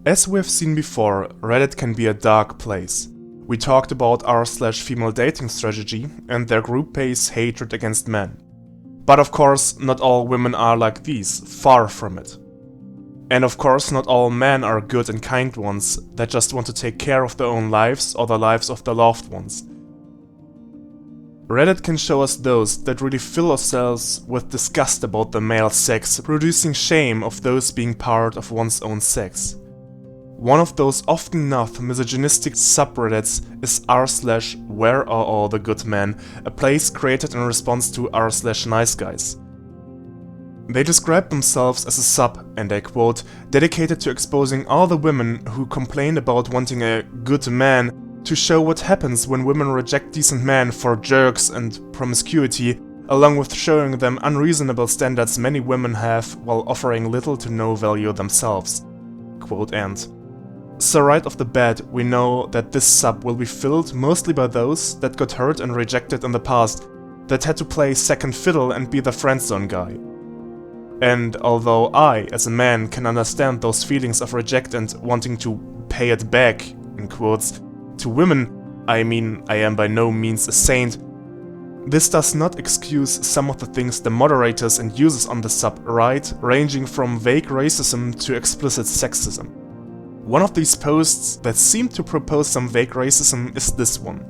As we have seen before, Reddit can be a dark place. We talked about r/FemaleDatingStrategy and their group-based hatred against men. But of course, not all women are like these, far from it. And of course, not all men are good and kind ones that just want to take care of their own lives or the lives of their loved ones. Reddit can show us those that really fill ourselves with disgust about the male sex, producing shame of those being part of one's own sex. One of those often enough misogynistic subreddits is r/WhereAreAllTheGoodMen, a place created in response to r/NiceGuys. They describe themselves as a sub, and I quote, dedicated to exposing all the women who complain about wanting a good man, to show what happens when women reject decent men for jerks and promiscuity, along with showing them unreasonable standards many women have while offering little to no value themselves. Quote end. So right off the bat, we know that this sub will be filled mostly by those that got hurt and rejected in the past, that had to play second fiddle and be the friendzone guy. And although I, as a man, can understand those feelings of reject and wanting to pay it back, in quotes, to women, I mean, I am by no means a saint, this does not excuse some of the things the moderators and users on the sub write, ranging from vague racism to explicit sexism. One of these posts that seem to propose some vague racism is this one.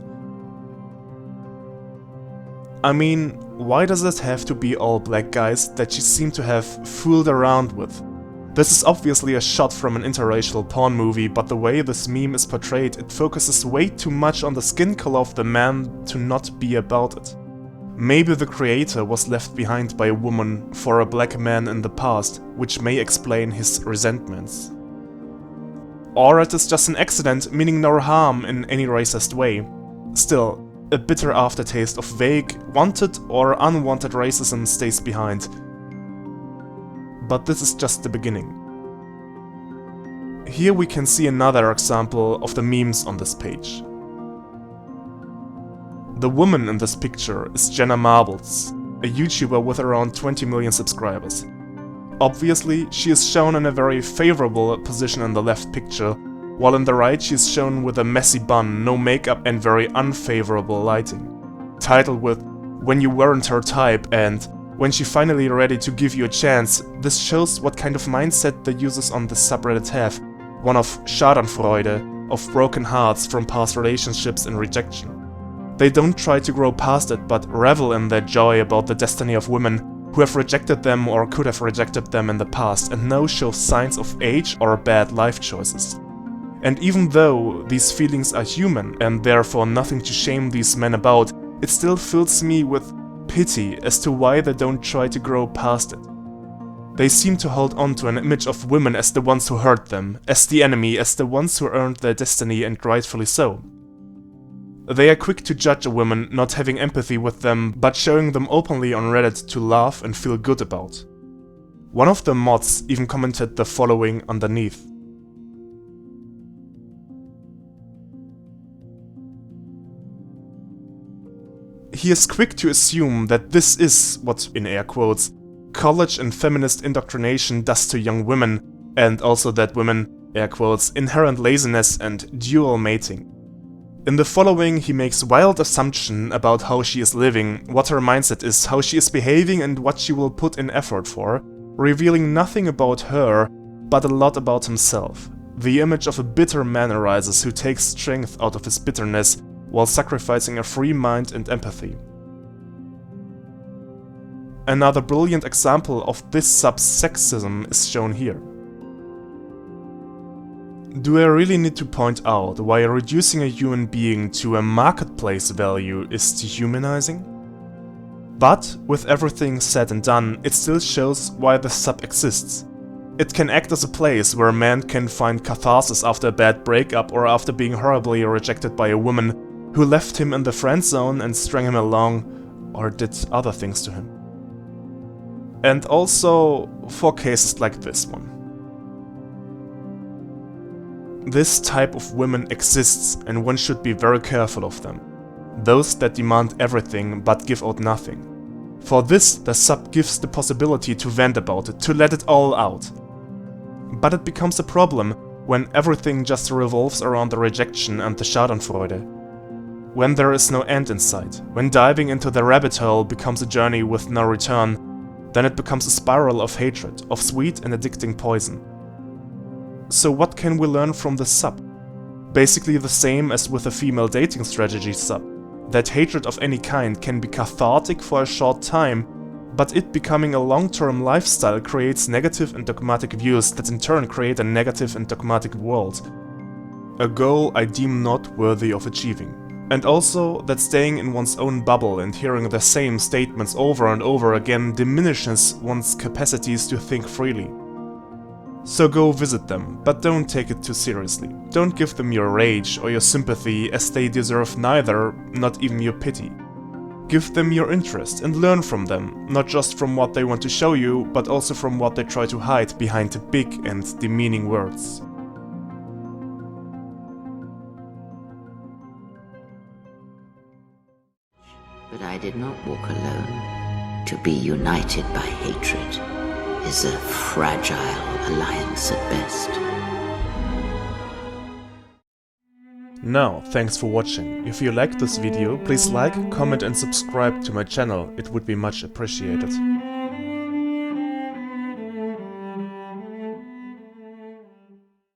I mean, why does it have to be all black guys that she seemed to have fooled around with? This is obviously a shot from an interracial porn movie, but the way this meme is portrayed, it focuses way too much on the skin color of the man to not be about it. Maybe the creator was left behind by a woman for a black man in the past, which may explain his resentments. Or it is just an accident, meaning no harm in any racist way. Still, a bitter aftertaste of vague, wanted or unwanted racism stays behind. But this is just the beginning. Here we can see another example of the memes on this page. The woman in this picture is Jenna Marbles, a YouTuber with around 20 million subscribers. Obviously, she is shown in a very favorable position in the left picture, while in the right she is shown with a messy bun, no makeup and very unfavorable lighting. Titled with "When you weren't her type" and "When she finally ready to give you a chance," this shows what kind of mindset the users on this subreddit have, one of Schadenfreude, of broken hearts from past relationships and rejection. They don't try to grow past it, but revel in their joy about the destiny of women who have rejected them or could have rejected them in the past and now show signs of age or bad life choices. And even though these feelings are human and therefore nothing to shame these men about, it still fills me with pity as to why they don't try to grow past it. They seem to hold on to an image of women as the ones who hurt them, as the enemy, as the ones who earned their destiny, and rightfully so. They are quick to judge a woman, not having empathy with them, but showing them openly on Reddit to laugh and feel good about. One of the mods even commented the following underneath. He is quick to assume that this is what, in air quotes, college and feminist indoctrination does to young women, and also that women, air quotes, inherent laziness and dual mating. In the following, he makes wild assumption about how she is living, what her mindset is, how she is behaving and what she will put in effort for, revealing nothing about her, but a lot about himself. The image of a bitter man arises who takes strength out of his bitterness, while sacrificing a free mind and empathy. Another brilliant example of this sub-sexism is shown here. Do I really need to point out why reducing a human being to a marketplace value is dehumanizing? But, with everything said and done, it still shows why the sub exists. It can act as a place where a man can find catharsis after a bad breakup or after being horribly rejected by a woman who left him in the friend zone and string him along, or did other things to him. And also for cases like this one. This type of women exists, and one should be very careful of them. Those that demand everything but give out nothing. For this, the sub gives the possibility to vent about it, to let it all out. But it becomes a problem when everything just revolves around the rejection and the Schadenfreude. When there is no end in sight, when diving into the rabbit hole becomes a journey with no return, then it becomes a spiral of hatred, of sweet and addicting poison. So what can we learn from this sub? Basically the same as with the female dating strategy sub, that hatred of any kind can be cathartic for a short time, but it becoming a long-term lifestyle creates negative and dogmatic views that in turn create a negative and dogmatic world. A goal I deem not worthy of achieving. And also that staying in one's own bubble and hearing the same statements over and over again diminishes one's capacities to think freely. So go visit them, but don't take it too seriously. Don't give them your rage or your sympathy, as they deserve neither, not even your pity. Give them your interest and learn from them, not just from what they want to show you, but also from what they try to hide behind big and demeaning words. But I did not walk alone. To be united by hatred is a fragile alliance at best. Now, thanks for watching. If you liked this video, please like, comment and subscribe to my channel, it would be much appreciated.